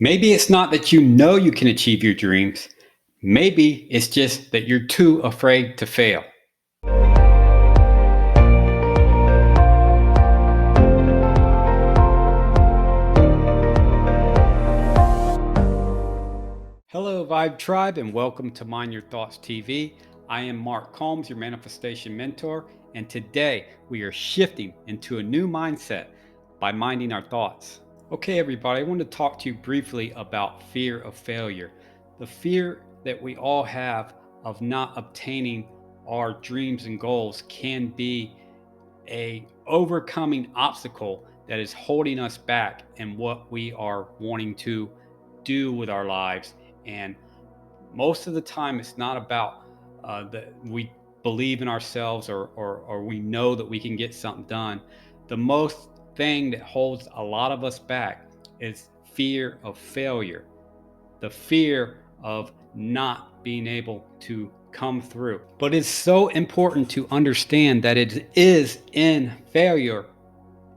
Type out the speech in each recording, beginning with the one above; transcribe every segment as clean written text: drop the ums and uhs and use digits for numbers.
Maybe it's not that you know you can achieve your dreams. Maybe it's just that you're too afraid to fail. Hello, Vibe Tribe, and welcome to Mind Your Thoughts TV. I am Mark Combs, your manifestation mentor, and today we are shifting into a new mindset by minding our thoughts. Okay, everybody, I want to talk to you briefly about fear of failure. The fear that we all have of not obtaining our dreams and goals can be a overcoming obstacle that is holding us back in what we are wanting to do with our lives. And most of the time, it's not about that we believe in ourselves or we know that we can get something done. The most thing that holds a lot of us back is fear of failure, the fear of not being able to come through. But it's so important to understand that it is in failure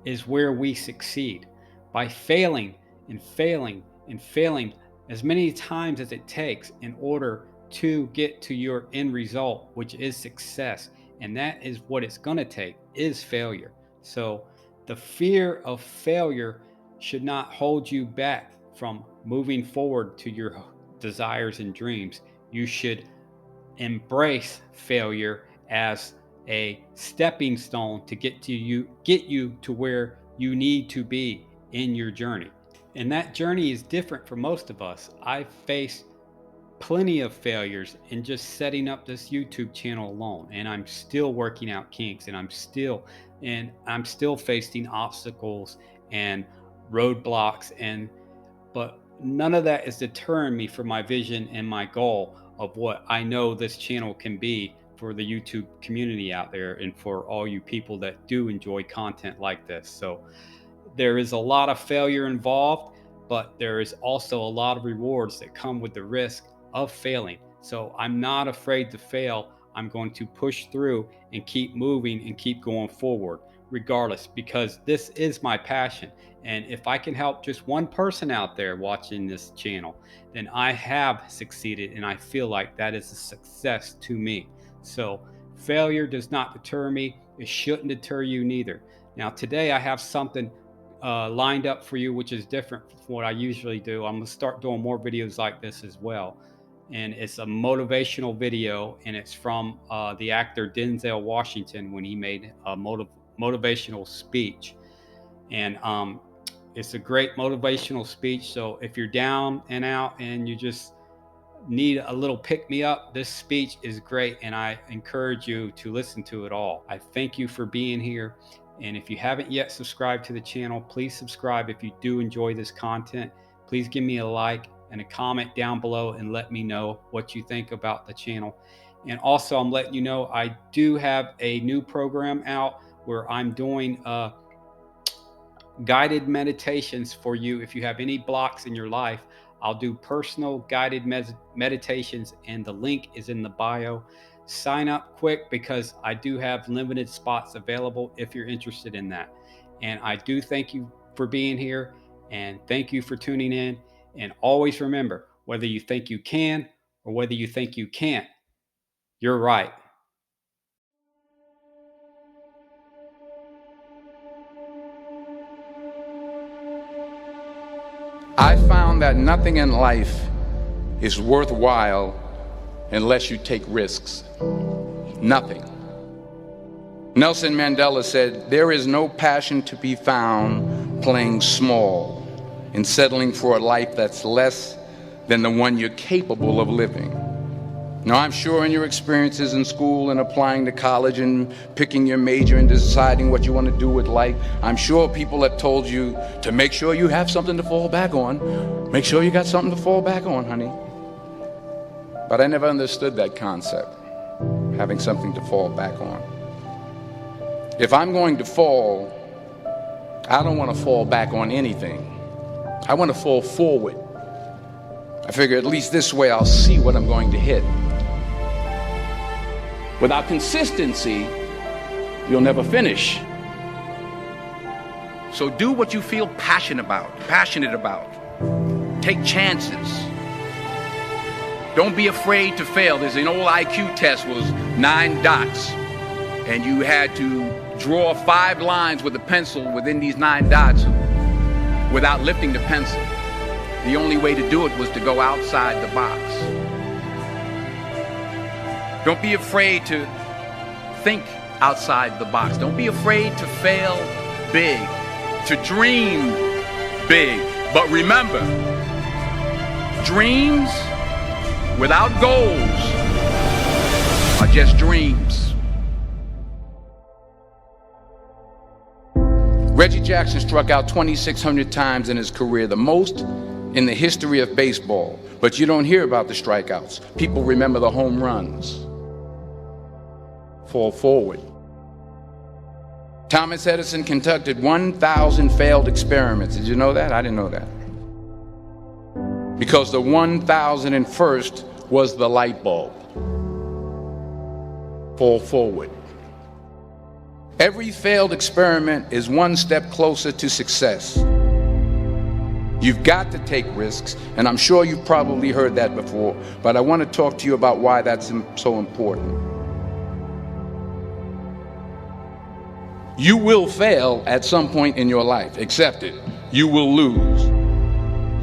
is where we succeed. By failing and failing and failing as many times as it takes in order to get to your end result, which is success. And that is what it's going to take, is failure. So the fear of failure should not hold you back from moving forward to your desires and dreams. You should embrace failure as a stepping stone to get you to where you need to be in your journey. And that journey is different for most of us. I've faced plenty of failures in just setting up this YouTube channel alone, and I'm still working out kinks, and I'm still facing obstacles and roadblocks, but none of that is deterring me from my vision and my goal of what I know this channel can be for the YouTube community out there and for all you people that do enjoy content like this. So there is a lot of failure involved, but there is also a lot of rewards that come with the risk of failing. So I'm not afraid to fail. I'm going to push through and keep moving and keep going forward regardless, because this is my passion. And if I can help just one person out there watching this channel, then I have succeeded, and I feel like that is a success to me. So failure does not deter me. It shouldn't deter you neither. Now today I have something lined up for you, which is different from what I usually do. I'm gonna start doing more videos like this as well. And it's a motivational video, and it's from the actor Denzel Washington when he made a motivational speech. And it's a great motivational speech. So if you're down and out and you just need a little pick me up, this speech is great, and I encourage you to listen to it all. I thank you for being here. And if you haven't yet subscribed to the channel, please subscribe. If you do enjoy this content, please give me a like and a comment down below and let me know what you think about the channel. And also, I'm letting you know I do have a new program out where I'm doing guided meditations for you. If you have any blocks in your life, I'll do personal guided meditations, and the link is in the bio. Sign up quick because I do have limited spots available if you're interested in that. And I do thank you for being here, and thank you for tuning in. And always remember, whether you think you can or whether you think you can't, you're right. I found that nothing in life is worthwhile unless you take risks. Nothing. Nelson Mandela said, "There is no passion to be found playing small and settling for a life that's less than the one you're capable of living." Now, I'm sure in your experiences in school and applying to college and picking your major and deciding what you want to do with life, I'm sure people have told you to make sure you have something to fall back on. Make sure you got something to fall back on, honey. But I never understood that concept, having something to fall back on. If I'm going to fall, I don't want to fall back on anything. I want to fall forward. I figure at least this way I'll see what I'm going to hit. Without consistency, you'll never finish. So do what you feel passionate about. Take chances. Don't be afraid to fail. There's an old IQ test, was 9 dots. And you had to draw 5 lines with a pencil within these 9 dots without lifting the pencil. The only way to do it was to go outside the box. Don't be afraid to think outside the box. Don't be afraid to fail big, to dream big. But remember, dreams without goals are just dreams. Reggie Jackson struck out 2,600 times in his career, the most in the history of baseball. But you don't hear about the strikeouts. People remember the home runs. Fall forward. Thomas Edison conducted 1,000 failed experiments. Did you know that? I didn't know that. Because the 1,001st was the light bulb. Fall forward. Every failed experiment is one step closer to success. You've got to take risks, and I'm sure you've probably heard that before, but I want to talk to you about why that's so important. You will fail at some point in your life. Accept it. You will lose.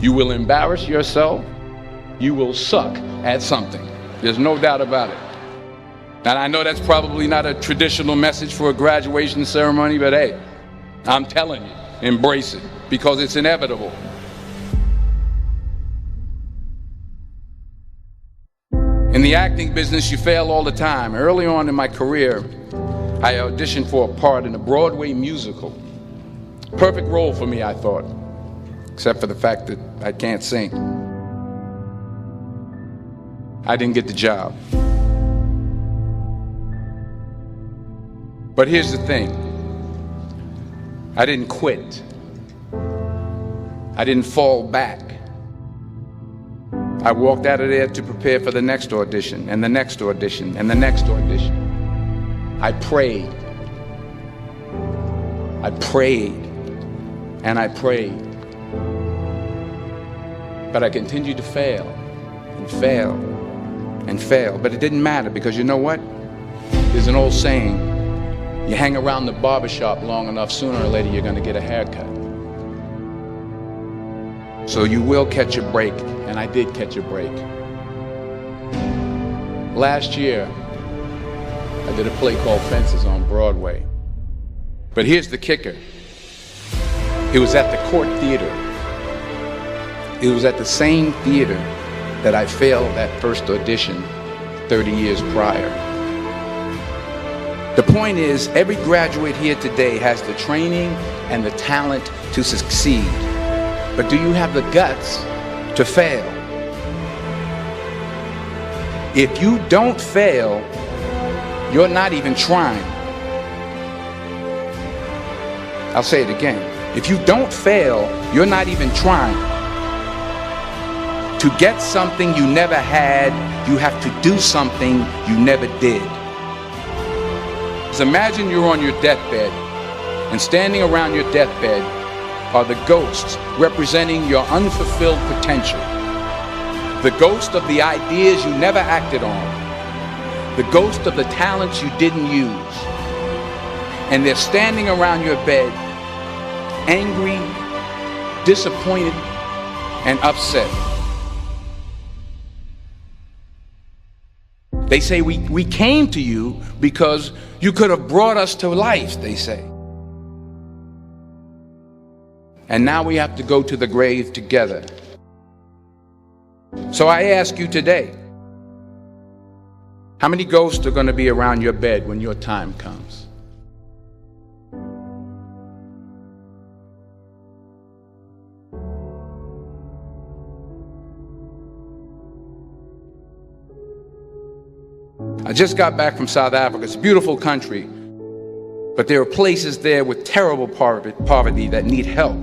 You will embarrass yourself. You will suck at something. There's no doubt about it. And I know that's probably not a traditional message for a graduation ceremony, but hey, I'm telling you, embrace it, because it's inevitable. In the acting business, you fail all the time. Early on in my career, I auditioned for a part in a Broadway musical. Perfect role for me, I thought, except for the fact that I can't sing. I didn't get the job. But here's the thing. I didn't quit. I didn't fall back. I walked out of there to prepare for the next audition, and the next audition, and the next audition. I prayed. I prayed. And I prayed. But I continued to fail, and fail, and fail. But it didn't matter, because you know what? There's an old saying, you hang around the barbershop long enough, sooner or later you're going to get a haircut. So you will catch a break, and I did catch a break. Last year, I did a play called Fences on Broadway. But here's the kicker. It was at the Court Theater. It was at the same theater that I failed that first audition 30 years prior. The point is, every graduate here today has the training and the talent to succeed. But do you have the guts to fail? If you don't fail, you're not even trying. I'll say it again. If you don't fail, you're not even trying. To get something you never had, you have to do something you never did. So imagine you're on your deathbed, and standing around your deathbed are the ghosts representing your unfulfilled potential. The ghost of the ideas you never acted on. The ghost of the talents you didn't use. And they're standing around your bed, angry, disappointed, and upset. They say, we came to you because you could have brought us to life, they say. And now we have to go to the grave together. So I ask you today, how many ghosts are going to be around your bed when your time comes? I just got back from South Africa. It's a beautiful country, but there are places there with terrible poverty that need help.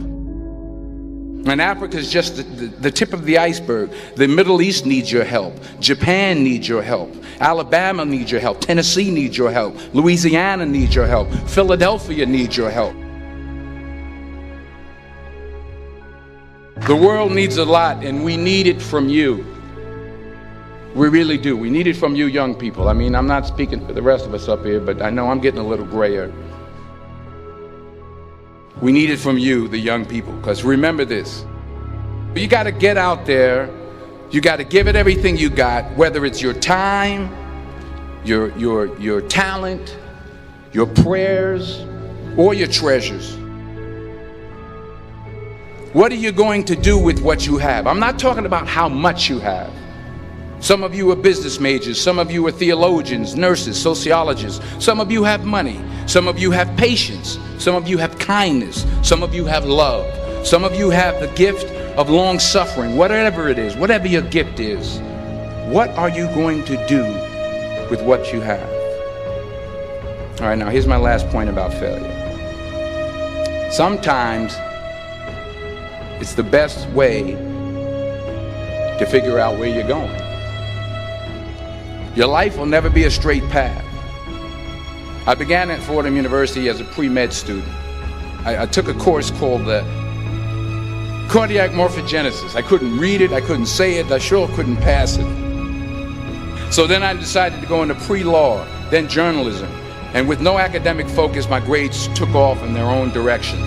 And Africa is just the tip of the iceberg. The Middle East needs your help. Japan needs your help. Alabama needs your help. Tennessee needs your help. Louisiana needs your help. Philadelphia needs your help. The world needs a lot, and we need it from you. We really do. We need it from you young people. I mean, I'm not speaking for the rest of us up here, but I know I'm getting a little grayer. We need it from you, the young people, because remember this. You got to get out there. You got to give it everything you got, whether it's your time, your talent, your prayers, or your treasures. What are you going to do with what you have? I'm not talking about how much you have. Some of you are business majors, some of you are theologians, nurses, sociologists. Some of you have money, some of you have patience, some of you have kindness, some of you have love, some of you have the gift of long suffering. Whatever it is, whatever your gift is, what are you going to do with what you have? All right, now here's my last point about failure. Sometimes it's the best way to figure out where you're going. Your life will never be a straight path. I began at Fordham University as a pre-med student. I took a course called cardiac morphogenesis. I couldn't read it, I couldn't say it, I sure couldn't pass it. So then I decided to go into pre-law, then journalism. And with no academic focus, my grades took off in their own direction.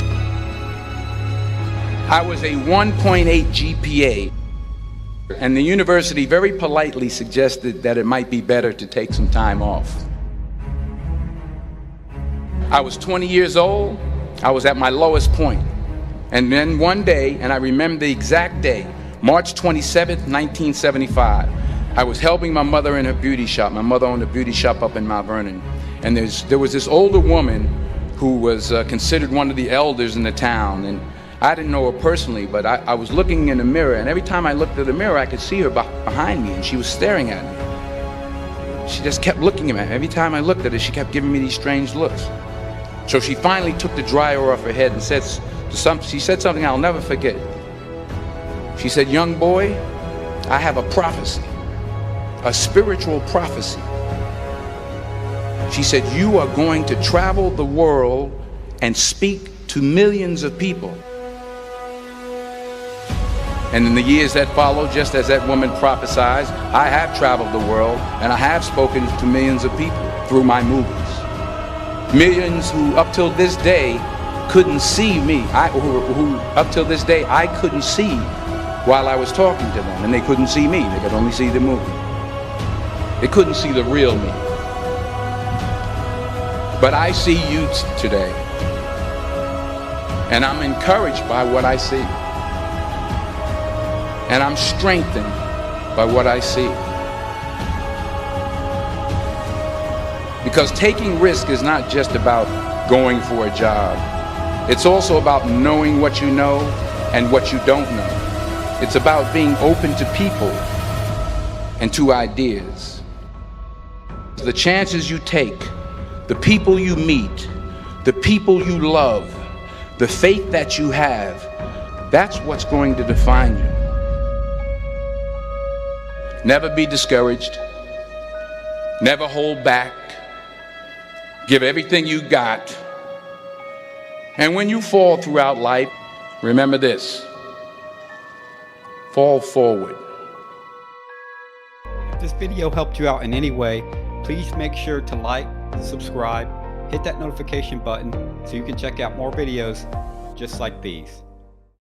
I was a 1.8 GPA. And the university very politely suggested that it might be better to take some time off. I was 20 years old. I was at my lowest point. And then one day, and I remember the exact day, March 27th, 1975, I was helping my mother in her beauty shop. My mother owned a beauty shop up in Mount Vernon. And there was this older woman who was considered one of the elders in the town. And I didn't know her personally, but I was looking in the mirror, and every time I looked at the mirror, I could see her behind me, and she was staring at me. She just kept looking at me. Every time I looked at her, she kept giving me these strange looks. So she finally took the dryer off her head and she said something I'll never forget. She said, "Young boy, I have a prophecy, a spiritual prophecy." She said, "You are going to travel the world and speak to millions of people." And in the years that followed, just as that woman prophesied, I have traveled the world and I have spoken to millions of people through my movies. Millions who up till this day couldn't see me, who up till this day I couldn't see while I was talking to them, and they couldn't see me, they could only see the movie. They couldn't see the real me. But I see you today, and I'm encouraged by what I see. And I'm strengthened by what I see. Because taking risk is not just about going for a job. It's also about knowing what you know and what you don't know. It's about being open to people and to ideas. The chances you take, the people you meet, the people you love, the faith that you have, that's what's going to define you. Never be discouraged. Never hold back. Give everything you got. And when you fall throughout life, remember this: fall forward. If this video helped you out in any way, please make sure to like, subscribe, hit that notification button so you can check out more videos just like these.